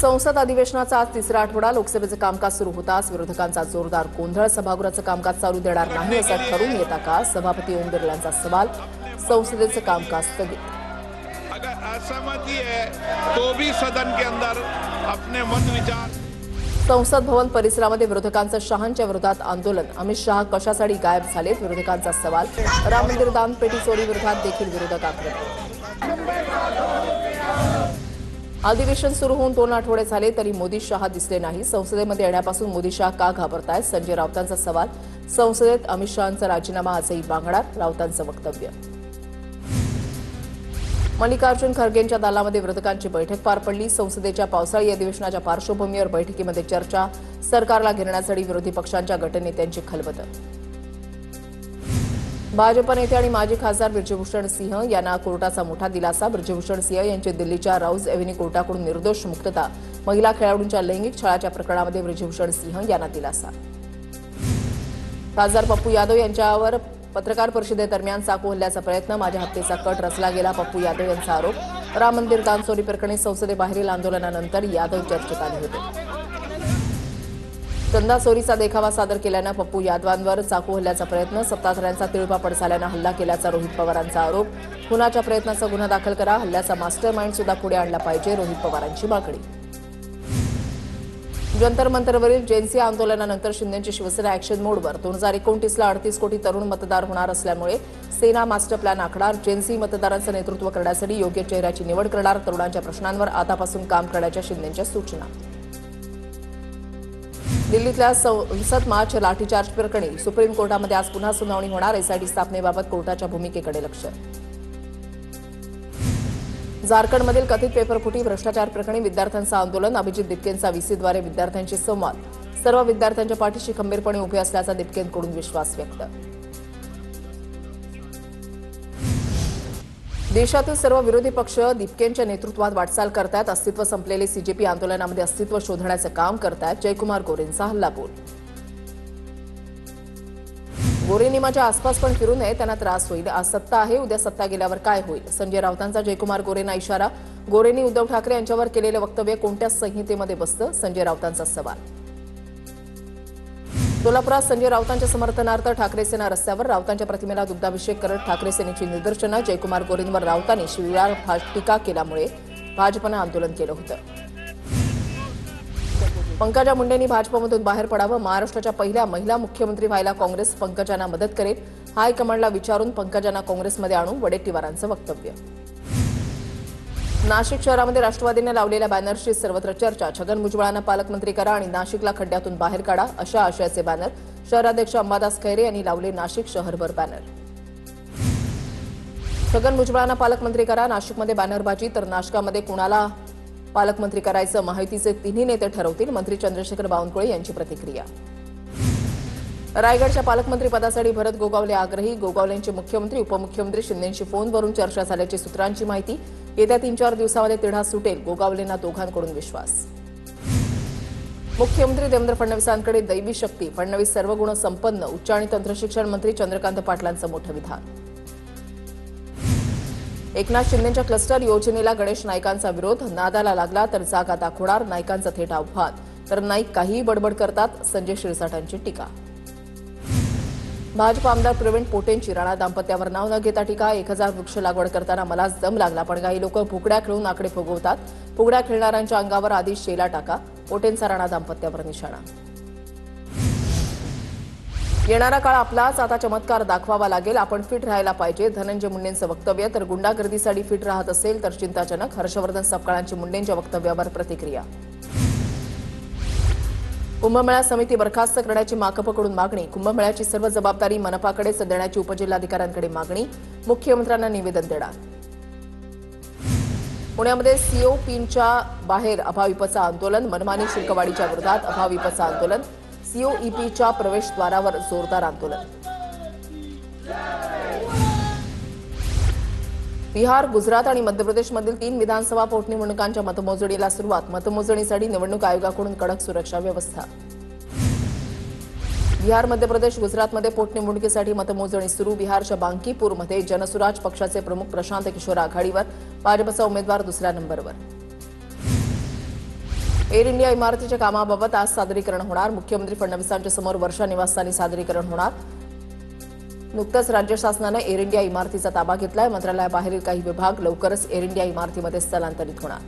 संसद अधिवेशनाचा आज तिसरा आठवडा. लोकसभेचं कामकाज सुरू होताच विरोधकांचा जोरदार गोंधळ. सभागृहाचं कामकाज चालू देणार नाही असं ठरवून येता का सभापती ओम बिर्लांचा सवाल. संसदेचं कामकाज स्थगित. अगर असहमति है तो भी सदन के अंदर अपने मत विचार. संसद भवन परिसरामध्ये विरोधकांचं शहांच्या विरोधात आंदोलन. अमित शहा कशासाठी गायब झालेत विरोधकांचा सवाल. राम मंदिर दानपेटी चोरी विरोधात देखील विरोधक आक्रमक. अधिवेशन सुरू होऊन 2 आठवडे झाले तरी मोदी शहा दिसले नाही. संसदेमध्ये येण्यापासून मोदी शहा का घाबरतायत संजय राऊतांचा सवाल. संसदेत अमित शहांचा राजीनामा आजही मागणार राऊतांचं वक्तव्य. मल्लिकार्जुन खरगेंच्या दालनामध्ये विरोधकांची बैठक पार पडली. संसदेच्या पावसाळी अधिवेशनाच्या पार्श्वभूमीवर बैठकीमध्ये चर्चा. सरकारला घेरण्यासाठी विरोधी पक्षांच्या गटनेत्यांची खलबतं. भाजप नेते आणि माजी खासदार ब्रिजभूषण सिंह यांना कोर्टाचा मोठा दिलासा. ब्रिजभूषण सिंह यांची दिल्लीच्या राऊज एव्हेन्यू कोर्टाकडून निर्दोष मुक्तता. महिला खेळाडूंच्या लैंगिक छळाच्या प्रकरणामध्ये ब्रिजभूषण सिंह यांना दिलासा. खासदार पप्पू यादव यांच्यावर पत्रकार परिषदेदरम्यान चाकू हल्ल्याचा प्रयत्न. माझ्या हत्येचा कट रचला गेला पप्पू यादव यांचा आरोप. राम मंदिर दान चोरी प्रकरणी संसदेबाहेरील आंदोलनानंतर यादव चर्चेत आले होते. चंदा चोरीचा देखावा सादर केल्यानं पप्पू यादवांवर चाकू हल्ल्याचा प्रयत्न. सत्ताधाऱ्यांचा तिळपापड झाल्यानं हल्ला केल्याचा रोहित पवारांचा आरोप. खुनाच्या प्रयत्नाचा गुन्हा दाखल करा. हल्ल्याचा मास्टर माइंड सुद्धा पुढे आणला पाहिजे रोहित पवारांची मागणी. जंतर मंतरवरील जेएनसी आंदोलनानंतर शिंदेची शिवसेना ॲक्शन मोडवर. 2029ला 38 कोटी तरुण मतदार होणार असल्यामुळे सेना मास्टर प्लॅन आखणार. जेएनसी मतदारांचं नेतृत्व करण्यासाठी योग्य चेहऱ्याची निवड करणार. तरुणांच्या प्रश्नांवर आतापासून काम करण्याच्या शिंदेच्या सूचना. दिल्लीतल्या संसद मार्च लाठीचार्ज प्रकरणी सुप्रीम कोर्टामध्ये आज पुन्हा सुनावणी होणार. एसआयटी स्थापनेबाबत कोर्टाच्या भूमिकेकडे लक्ष. झारखंडमधील कथित पेपरफुटी भ्रष्टाचार प्रकरणी विद्यार्थ्यांचं आंदोलन. अभिजित दिपकेंचा व्हीसीद्वारे विद्यार्थ्यांशी संवाद. सर्व विद्यार्थ्यांच्या पाठीशी खंबीरपणे उभे असल्याचा दिपकेंकडून विश्वास व्यक्त. देशातील सर्व विरोधी पक्ष दिपकेंच्या नेतृत्वात वाटचाल करतायत. अस्तित्व संपलेले सीजेपी आंदोलनामध्ये अस्तित्व शोधण्याचं काम करतायत. जयकुमार गोरेंचा हल्लाबोल. गोरेंनी माझ्या आसपास पण फिरू नये, त्यांना त्रास होईल. आज सत्ता आहे, उद्या सत्ता गेल्यावर काय होईल. संजय राऊतांचा जयकुमार गोरेंना इशारा. गोरेंनी उद्धव ठाकरे यांच्यावर केलेलं वक्तव्य कोणत्या संहितेमध्ये बसतं संजय राऊतांचा सवाल. सोलापुरात संजय राऊतांच्या समर्थनार्थ ठाकरे सेना रस्त्यावर. राऊतांच्या प्रतिमेला दुग्धाभिषेक करत ठाकरे सेनेची निदर्शनं. जयकुमार गोरेंवर राऊतांनी शिवीगाळ टीका केल्यामुळे भाजपनं आंदोलन केलं होतं. पंकजा मुंडेंनी भाजपमधून बाहेर पडावं. महाराष्ट्राच्या पहिल्या महिला मुख्यमंत्री व्हायला काँग्रेस पंकजांना मदत करेल. हायकमांडला विचारून पंकजांना काँग्रेसमध्ये आणू वडेट्टीवारांचं वक्तव्य. नाशिक शहरामध्ये राष्ट्रवादीने लावलेल्या बॅनर्सची सर्वत्र चर्चा. छगन भुजबळांना पालकमंत्री करा आणि नाशिकला खड्ड्यातून बाहेर काढा अशा आशयाचे बॅनर. शहराध्यक्ष अंबादास खैरे यांनी लावले नाशिक शहरभर बॅनर. छगन भुजबळांना पालकमंत्री करा. नाशिकमध्ये बॅनरबाजी तर नाशिकमध्ये कुणाला पालकमंत्री करायचं महायुतीचे तिन्ही नेते ठरवतील. मंत्री चंद्रशेखर बावनकुळे यांची प्रतिक्रिया. रायगडच्या पालकमंत्री पदासाठी भरत गोगावले आग्रही. गोगावलेंची मुख्यमंत्री उपमुख्यमंत्री शिंदेंशी फोनवरून चर्चा झाल्याची सूत्रांची माहिती. येत्या 3-4 दिवसामध्ये तिढा सुटेल. गोगावलेंना दोघांकडून विश्वास. मुख्यमंत्री देवेंद्र फडणवीसांकडे दैवी शक्ती. फडणवीस सर्व गुण संपन्न. उच्च आणि तंत्रशिक्षण मंत्री चंद्रकांत पाटलांचं मोठं विधान. एकनाथ शिंदेंच्या क्लस्टर योजनेला गणेश नाईकांचा विरोध. नादाला लागला तर जागा दाखवणार नाईकांचं थेट आव्हान. तर नाईक काहीही बडबड करतात संजय शिरसाटांची टीका. भाजप आमदार प्रवीण पोटेंची राणा दाम्पत्यावर नाव न घेता टीका. 1000 वृक्ष लागवड करताना मलाच दम लागला, पण काही लोक फुगड्या खेळून आकडे फुगवतात. फुगड्या खेळणाऱ्यांच्या अंगावर आधी शेला टाका. पोटेंचा राणा दाम्पत्यावर निशाणा. येणारा काळ आपलाच, आता चमत्कार दाखवावा लागेल. आपण फिट राहायला पाहिजे. धनंजय मुंडेंचं वक्तव्य. तर गुंडागर्दीसाठी फिट राहत असेल तर चिंताजनक. हर्षवर्धन सपकाळांची मुंडेंच्या वक्तव्यावर प्रतिक्रिया. कुंभमेळा समिती बरखास्त करण्याची माकपकडून मागणी. कुंभमेळ्याची सर्व जबाबदारी मनपाकडेच देण्याची उपजिल्हाधिकाऱ्यांकडे मागणी. मुख्यमंत्र्यांना निवेदन देणार. पुण्यामध्ये सीओपींच्या बाहेर अभाविपचं आंदोलन. मनमानी शुल्कवाढीच्या विरोधात अभाविपचं आंदोलन. सीओईपीच्या प्रवेशद्वारावर जोरदार आंदोलन. बिहार, गुजरात आणि मध्य प्रदेशमधील 3 विधानसभा पोटनिवडणुकांच्या मतमोजणीला सुरुवात. मतमोजणीसाठी निवडणूक आयोगाकडून कडक सुरक्षा व्यवस्था. बिहार, मध्य प्रदेश, गुजरातमध्ये पोटनिवडणुकीसाठी मतमोजणी सुरू. बिहारच्या बांकीपूरमध्ये जनसुराज पक्षाचे प्रमुख प्रशांत किशोर आघाडीवर. भाजपचा उमेदवार दुसऱ्या नंबरवर. एअर इंडिया इमारतीच्या कामाबाबत आज सादरीकरण होणार. मुख्यमंत्री फडणवीसांच्या समोर वर्षा निवासस्थानी सादरीकरण होणार. नुकतंच राज्य शासनानं एअर इंडिया इमारतीचा ताबा घेतलाय. मंत्रालयाबाहेरील काही विभाग लवकरच एअर इंडिया इमारतीमध्ये स्थलांतरित होणार.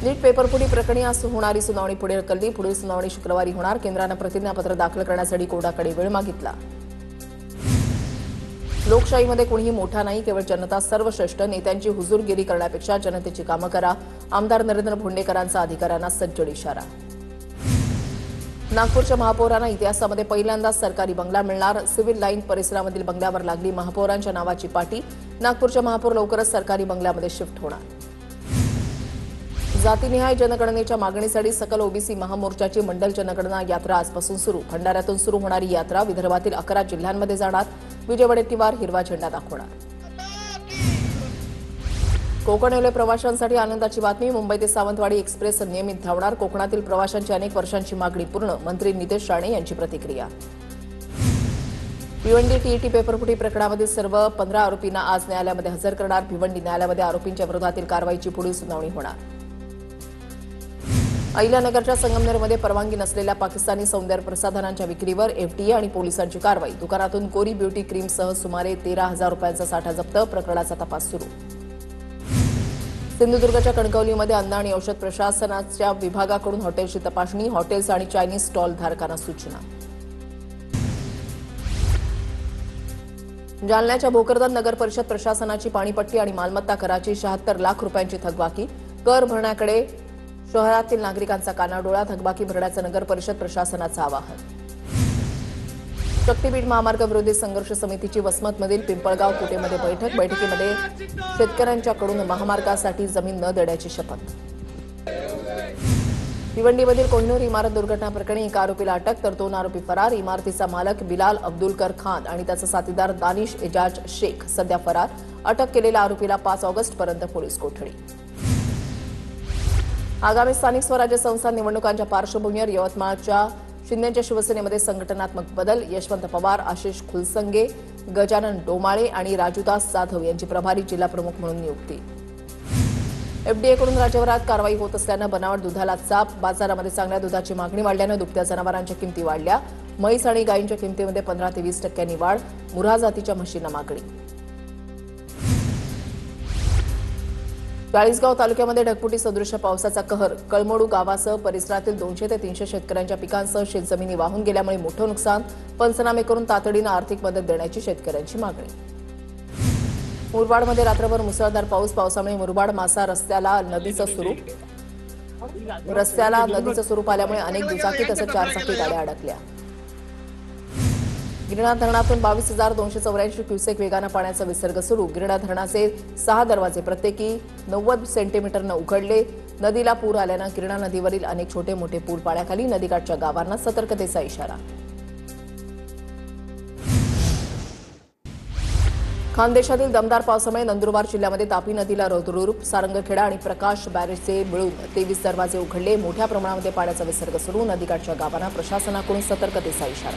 नीट पेपरफुटी प्रकरणी आज होणारी सुनावणी पुढे ढकलली. पुढील सुनावणी शुक्रवारी होणार. केंद्रानं प्रतिज्ञापत्र दाखल करण्यासाठी कोर्टाकडे वेळ मागितला. लोकशाहीमध्ये कोणीही मोठा नाही, केवळ जनता सर्वश्रेष्ठ. नेत्यांची हुजूरगिरी करण्यापेक्षा जनतेची कामं करा. आमदार नरेंद्र भोंडेकरांचा अधिकाऱ्यांना सज्जड इशारा. नागपूरच्या महापौरांना इतिहासामध्ये पहिल्यांदाच सरकारी बंगला मिळणार. सिव्हिल लाईन परिसरामधील बंगल्यावर लागली महापौरांच्या नावाची पाटी. नागपूरच्या महापौर लवकरच सरकारी बंगल्यामध्ये शिफ्ट होणार. जातीनिहाय जनगणनेच्या मागणीसाठी सकल ओबीसी महामोर्चाची मंडल जनगणना यात्रा आजपासून सुरू. भंडाऱ्यातून सुरू होणारी यात्रा विदर्भातील 11 जिल्ह्यांमध्ये जाणार. विजय वडेट्टीवार हिरवा झेंडा दाखवणार. कोकण रेल्वे प्रवाशांसाठी आनंदाची बातमी. मुंबई ते सावंतवाडी एक्सप्रेस नियमित धावणार. कोकणातील प्रवाशांची अनेक वर्षांची मागणी पूर्ण. मंत्री नितेश राणे यांची प्रतिक्रिया. भिवंडी टीईटी पेपरफुटी प्रकरणामधील सर्व 15 आरोपींना आज न्यायालयामध्ये हजर करणार. भिवंडी न्यायालयामध्ये आरोपींच्या विरोधातील कारवाईची पुढील सुनावणी होणार. अहिल्यानगरच्या संगमनेरमध्ये परवानगी नसलेल्या पाकिस्तानी सौंदर्य प्रसाधनांच्या विक्रीवर एफडीए आणि पोलिसांची कारवाई. दुकानातून कोरी ब्युटी क्रीमसह सुमारे 13,000 रुपयांचा साठा जप्त. प्रकरणाचा तपास सुरू. सिंधुदुर्गच्या कणकवलीमध्ये अन्न आणि औषध प्रशासनाच्या विभागाकडून हॉटेलची तपासणी. हॉटेल्स आणि चायनीज स्टॉल धारकांना सूचना. जालन्याच्या भोकरदन नगर परिषद प्रशासनाची पाणीपट्टी आणि मालमत्ता कराची 76 लाख रुपयांची थकबाकी. कर भरण्याकडे शहरातील नागरिकांचा कानाडोळा. थकबाकी भरण्याचं नगर परिषद प्रशासनाचं आवाहन. शक्तीपीठ महामार्ग विरोधी संघर्ष समितीची वसमतमधील पिंपळगाव कुटेमध्ये बैठक. बैठकीमध्ये शेतकऱ्यांच्याकडून महामार्गासाठी जमीन न देण्याची शपथ. भिवंडीमधील कोहिनूर इमारत दुर्घटना प्रकरणी एका आरोपीला अटक तर 2 आरोपी फरार. इमारतीचा मालक बिलाल अब्दुलकर खान आणि त्याचा साथीदार दानिश एजाज शेख सध्या फरार. अटक केलेल्या आरोपीला 5 ऑगस्टपर्यंत पोलीस कोठडी. आगामी स्थानिक स्वराज्य संस्था निवडणुकांच्या पार्श्वभूमीवर यवतमाळच्या शिंदेच्या शिवसेनेमध्ये संघटनात्मक बदल. यशवंत पवार, आशिष खुलसंगे, गजानन डोमाळे आणि राजूदास जाधव यांची प्रभारी जिल्हाप्रमुख म्हणून नियुक्ती. एफडीएकडून राज्यभरात कारवाई होत असल्यानं बनावट दुधाला चाप. बाजारामध्ये चांगल्या दुधाची मागणी वाढल्यानं दुभत्या जनावरांच्या किमती वाढल्या. म्हैस आणि गायींच्या किमतीमध्ये 15 ते 20% वाढ. मुर्हा जातीच्या म्हशींना मागणी. चाळीसगाव तालुक्यामध्ये ढगफुटी सदृश पावसाचा कहर. कळमोडू गावासह परिसरातील 200 ते 300 शेतकऱ्यांच्या पिकांसह शेतजमिनी वाहून गेल्यामुळे मोठं नुकसान. पंचनामे करून तातडीनं आर्थिक मदत देण्याची शेतकऱ्यांची मागणी. मुरबाडमध्ये रात्रभर मुसळधार पाऊस. पावसामुळे मुरबाड मासा रस्त्याला नदीचं स्वरूप आल्यामुळे अनेक दुचाकी तसंच 4 चाकी गाड्या अडकल्या. गिरणा धरणातून 22,284 क्युसेक वेगानं पाण्याचा विसर्ग सुरू. गिरणा धरणाचे 6 दरवाजे प्रत्येकी 90 सेंटीमीटरनं उघडले. नदीला पूर आल्यानं गिरणा नदीवरील अनेक छोटे मोठे पूल पाण्याखाली. नदीकाठच्या गावांना सतर्कतेचा इशारा. खानदेशातील दमदार पावसामुळे नंदुरबार जिल्ह्यामध्ये तापी नदीला रौद्ररूप. सारंगखेडा आणि प्रकाश बॅरेजचे मिळून 23 दरवाजे उघडले. मोठ्या प्रमाणामध्ये पाण्याचा विसर्ग सुरू. नदीकाठच्या गावांना प्रशासनाकडून सतर्कतेचा इशारा.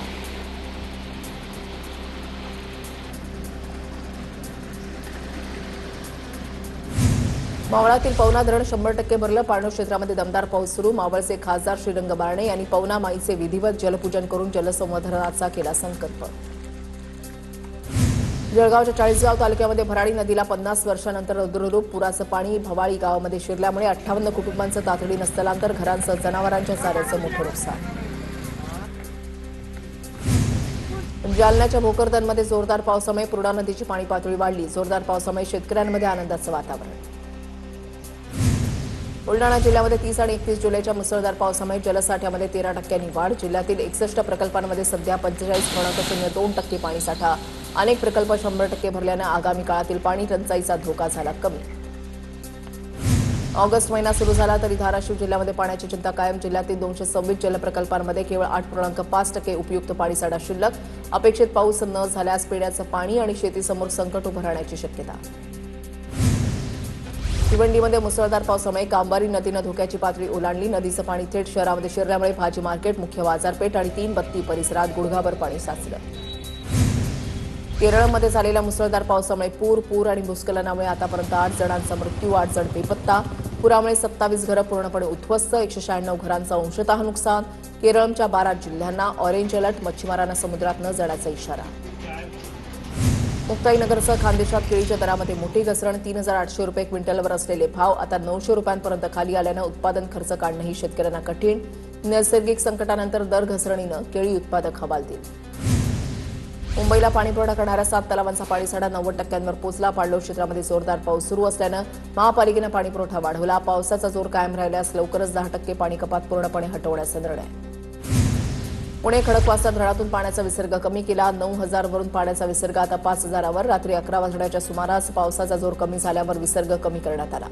मावळातील पवना धरण 100% भरलं. पाणलोट क्षेत्रामध्ये दमदार पाऊस सुरू. मावळचे खासदार श्रीरंग बारणे यांनी पवना माईचे विधिवत जलपूजन करून जलसंवर्धनाचा केला संकल्प. जळगावच्या चाळीसगाव तालुक्यामध्ये भराडी नदीला 50 वर्षांनंतर रौद्ररूप. पुराचं पाणी भवाळी गावामध्ये शिरल्यामुळे 58 कुटुंबांचं तातडीनं स्थलांतर. घरांसह जनावरांच्या चाऱ्याचं मोठं नुकसान. जालन्याच्या भोकरदनमध्ये जोरदार पावसामुळे पूर्णा नदीची पाणी पातळी वाढली. जोरदार पावसामुळे शेतकऱ्यांमध्ये आनंदाचं वातावरण. बुलढाणा जिल्ह्यामध्ये 30 आणि 31 जुलैच्या मुसळधार पावसामुळे जलसाठ्यामध्ये 13% वाढ. जिल्ह्यातील 61 प्रकल्पांमध्ये सध्या 45.02% पाणीसाठा. अनेक प्रकल्प 100% भरल्यानं आगामी काळातील पाणी टंचाईचा धोका झाला कमी. ऑगस्ट महिना सुरू झाला तरी धाराशिव जिल्ह्यामध्ये पाण्याची चिंता कायम. जिल्ह्यातील 226 जलप्रकल्पांमध्ये केवळ 8.5% उपयुक्त पाणीसाठा शिल्लक. अपेक्षित पाऊस न झाल्यास पिण्याचं पाणी आणि शेतीसमोर संकट उभं राहण्याची शक्यता. भिवंडीमध्ये मुसळधार पावसामुळे कांबारी नदीनं धोक्याची पातळी ओलांडली. नदीचं पाणी थेट शहरामध्ये शिरल्यामुळे भाजी मार्केट, मुख्य बाजारपेठ आणि 3 बत्ती परिसरात गुडघाभर पाणी साचलं. केरळमध्ये झालेल्या मुसळधार पावसामुळे पूर आणि भूस्खलनामुळे आतापर्यंत 8 जणांचा मृत्यू, 8 जण बेपत्ता. पुरामुळे 27 घरं पूर्णपणे उद्ध्वस्त, 196 घरांचं अंशतः नुकसान. केरळच्या 12 जिल्ह्यांना ऑरेंज अलर्ट, मच्छीमारांना समुद्रात न जाण्याचा इशारा. मुक्ताईनगरसह खानदेशात केळीच्या दरामध्ये मोठी घसरण. 3,800 रुपये क्विंटलवर असलेले भाव आता 900 रुपयांपर्यंत खाली आल्यानं उत्पादन खर्च काढणंही शेतकऱ्यांना कठीण. नैसर्गिक संकटानंतर दर घसरणीनं केळी उत्पादक हवालदिल. मुंबईला पाणीपुरवठा करणाऱ्या 7 तलावांचा पाणीसाठा 90% पोहोचला. पाणलोट क्षेत्रामध्ये जोरदार पाऊस सुरू असल्यानं महापालिकेनं पाणीपुरवठा वाढवला. पावसाचा जोर कायम राहिल्यास लवकरच 10% पाणी कपात पूर्णपणे हटवण्याचा निर्णय. पुणे खडकवासला धरणातून पाण्याचा विसर्ग कमी केला. 9,000 वरून पाण्याचा विसर्ग आता 5,000वर. रात्री 11 वाजण्याच्या सुमारास पावसाचा जोर कमी झाल्यावर विसर्ग कमी करण्यात आला.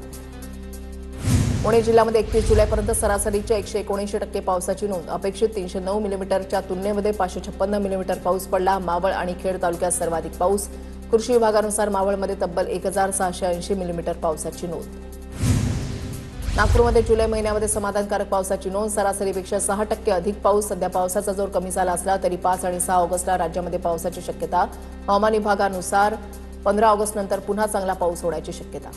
पुणे जिल्ह्यामध्ये 31 जुलैपर्यंत सरासरीच्या 179% पावसाची नोंद. अपेक्षित 309 मिलीमीटरच्या तुलनेमध्ये 556 मिलीमीटर पाऊस पडला. मावळ आणि खेड तालुक्यात सर्वाधिक पाऊस. कृषी विभागानुसार मावळमध्ये तब्बल 1,680 मिलीमीटर पावसाची नोंद. नागपूरमध्ये जुलै महिन्यामध्ये समाधानकारक पावसाची नोंद. सरासरीपेक्षा 6% अधिक पाऊस. सध्या पावसाचा जोर कमी झाला असला तरी 5 आणि 6 ऑगस्टला राज्यामध्ये पावसाची शक्यता. हवामान विभागानुसार 15 ऑगस्टनंतर पुन्हा चांगला पाऊस होण्याची शक्यता.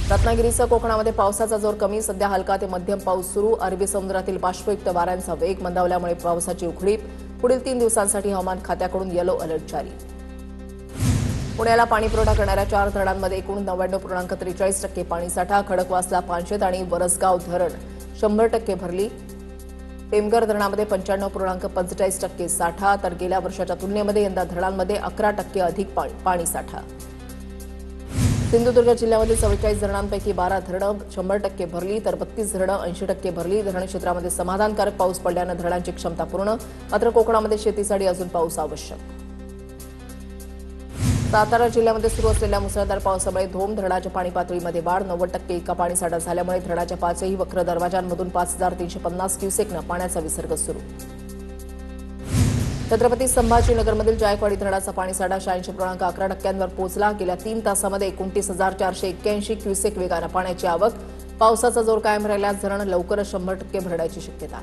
रत्नागिरीसह कोकणामध्ये पावसाचा जोर कमी. सध्या हलका ते मध्यम पाऊस सुरू. अरबी समुद्रातील बाष्पयुक्त वाऱ्यांचा वेग मंदावल्यामुळे पावसाची उघडीप. पुढील 3 दिवसांसाठी हवामान खात्याकडून येलो अलर्ट जारी. पुण्याला पाणीपुरवठा करणाऱ्या 4 धरणांमध्ये एकूण 99.43% पाणीसाठा. खडकवासला, पानशेत आणि वरसगाव धरण 100% भरली. टेमघर धरणामध्ये 95.45% साठा. तर गेल्या वर्षाच्या तुलनेमध्ये यंदा धरणांमध्ये 11% अधिक पाणीसाठा. सिंधुदुर्ग जिल्ह्यामध्ये 44 धरणांपैकी 12 धरणं 100% भरली, तर 32 धरणं 80% भरली. धरण क्षेत्रामध्ये समाधानकारक पाऊस पडल्यानं धरणांची क्षमता पूर्ण. मात्र कोकणामध्ये शेतीसाठी अजून पाऊस आवश्यक. सातारा जिल्ह्यामध्ये सुरू असलेल्या मुसळधार पावसामुळे धोम धरणाच्या पाणी पातळीमध्ये वाढ. 90% इतका पाणीसाठा झाल्यामुळे धरणाच्या 5ही वक्र दरवाजांमधून 5,350 क्युसेकनं पाण्याचा विसर्ग सुरू. छत्रपती संभाजीनगरमधील जायकवाडी धरणाचा पाणीसाठा 86.11% पोहोचला. गेल्या 3 तासामध्ये 29,481 क्युसेक वेगानं पाण्याची आवक. पावसाचा जोर कायम राहिल्यास धरण लवकरच 100% भरण्याची शक्यता.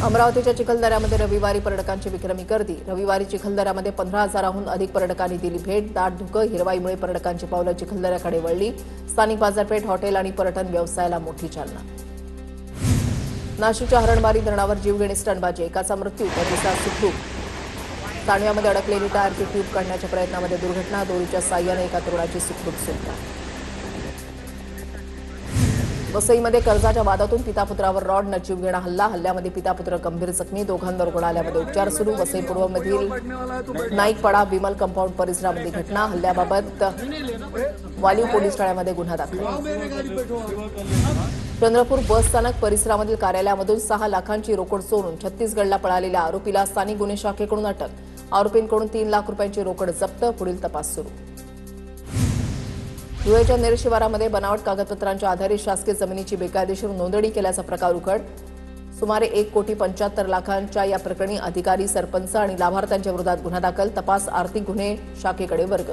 अमरावतीच्या चिखलदऱ्यामध्ये रविवारी पर्यटकांची विक्रमी गर्दी. रविवारी चिखलदऱ्यामध्ये 15,000हून अधिक पर्यटकांनी दिली भेट. दाट धुकं हिरवाईमुळे पर्यटकांची पावलं चिखलदऱ्याकडे वळली. स्थानिक बाजारपेठ, हॉटेल आणि पर्यटन व्यवसायाला मोठी चालना. नाशिकच्या हरणबारी धरणावर जीवघेणी स्टंटबाजी. एकाचा मृत्यू तर दुसरा सुखरूप. सांडव्यामध्ये अडकलेली टायरची ट्यूब काढण्याच्या प्रयत्नामध्ये दुर्घटना. दोरीच्या साह्याने एका तरुणाची सुखरूप सुटका. वसईमध्ये कर्जाच्या वादातून पितापुत्रावर रॉडनं जीवघेणा हल्ला. हल्ल्यामध्ये पितापुत्र गंभीर जखमी. दोघांवर रुग्णालयामध्ये उपचार सुरू. वसई पूर्वमधील नाईकपाडा विमल कंपाऊंड परिसरामध्ये घटना. हल्ल्याबाबत वालीव पोलीस ठाण्यामध्ये गुन्हा दाखल. चंद्रपूर बस स्थानक परिसरामधील कार्यालयामधून 6 लाखांची रोकड चोरून छत्तीसगडला पळालेल्या आरोपीला स्थानिक गुन्हे शाखेकडून अटक. आरोपींकडून 3 लाख रुपयांची रोकड जप्त. पुढील तपास सुरू. धुळेच्या नेर शिवारामध्ये बनावट कागदपत्रांच्या आधारे शासकीय जमिनीची बेकायदेशीर नोंदणी केल्याचा प्रकार उघड. सुमारे 1,75,00,000 या प्रकरणी अधिकारी, सरपंच आणि लाभार्थ्यांच्या विरोधात गुन्हा दाखल. तपास आर्थिक गुन्हे शाखेकडे वर्ग.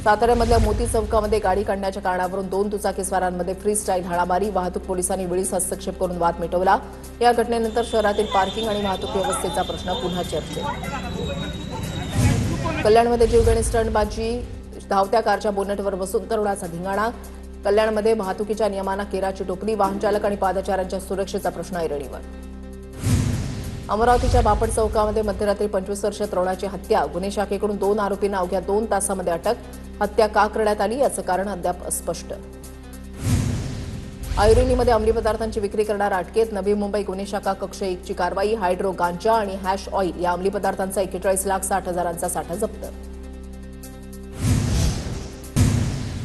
साताऱ्यामधल्या मोती चौकामध्ये गाडी काढण्याच्या कारणावरून 2 दुचाकीस्वारांमध्ये फ्री स्टाईल हाणामारी. वाहतूक पोलिसांनी वेळीच हस्तक्षेप करून वाद मिटवला. या घटनेनंतर शहरातील पार्किंग आणि वाहतूक व्यवस्थेचा प्रश्न पुन्हा चर्चेत. कल्याणमध्ये जीवघेणी स्टंटबाजी. धावत्या कारच्या बोनेटवर बसून तरुणाचा धिंगाणा. कल्याणमध्ये वाहतुकीच्या नियमांना केराची टोपली. वाहनचालक आणि पादचाऱ्यांच्या सुरक्षेचा प्रश्न ऐरणीवर. अमरावतीच्या बापट चौकामध्ये मध्यरात्री 25 वर्षीय तरुणाची हत्या. गुन्हे शाखेकडून 2 आरोपींना अवघ्या 2 तासामध्ये अटक. हत्या का करण्यात आली याचं कारण अद्याप अस्पष्ट. ऐरोलीमध्ये अंमली पदार्थांची विक्री करणारा अटकेत. नवी मुंबई गुन्हे शाखा कक्ष 1ची कारवाई. हायड्रो गांजा आणि हॅश ऑइल या अंमली पदार्थांचा 41,60,000चा साठा जप्त.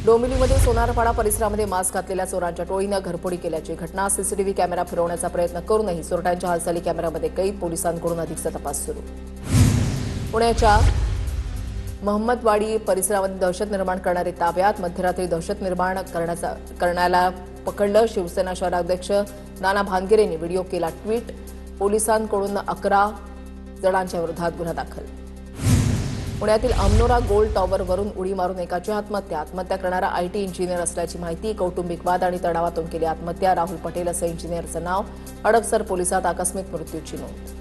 डोंबिवलीमध्ये सोनारपाडा परिसरामध्ये मास्क घातलेल्या चोरांच्या टोळीनं घरफोडी केल्याची घटना. सीसीटीव्ही कॅमेरा फिरवण्याचा प्रयत्न करूनही चोरट्यांच्या हालचाली कॅमेऱ्यामध्ये कैद. पोलिसांकडून अधिकचा तपास सुरू. पुण्याच्या महम्मदवाडी परिसरामध्ये दहशत निर्माण करणारे ताब्यात. मध्यरात्री दहशत निर्माण करण्याला पकडलं. शिवसेना शहराध्यक्ष नाना भानगिरेंनी व्हिडिओ केला ट्विट. पोलिसांकडून 11 जणांच्या विरोधात गुन्हा दाखल. पुण्यातील अमनोरा गोल्ड टॉवरवरून उडी मारून एकाची आत्महत्या. आत्महत्या करणारा आयटी इंजिनियर असल्याची माहिती. कौटुंबिक वाद आणि तणावातून केली आत्महत्या. राहुल पटेल असं इंजिनियरचं नाव. हडपसर पोलिसात आकस्मिक मृत्यूची नोंद.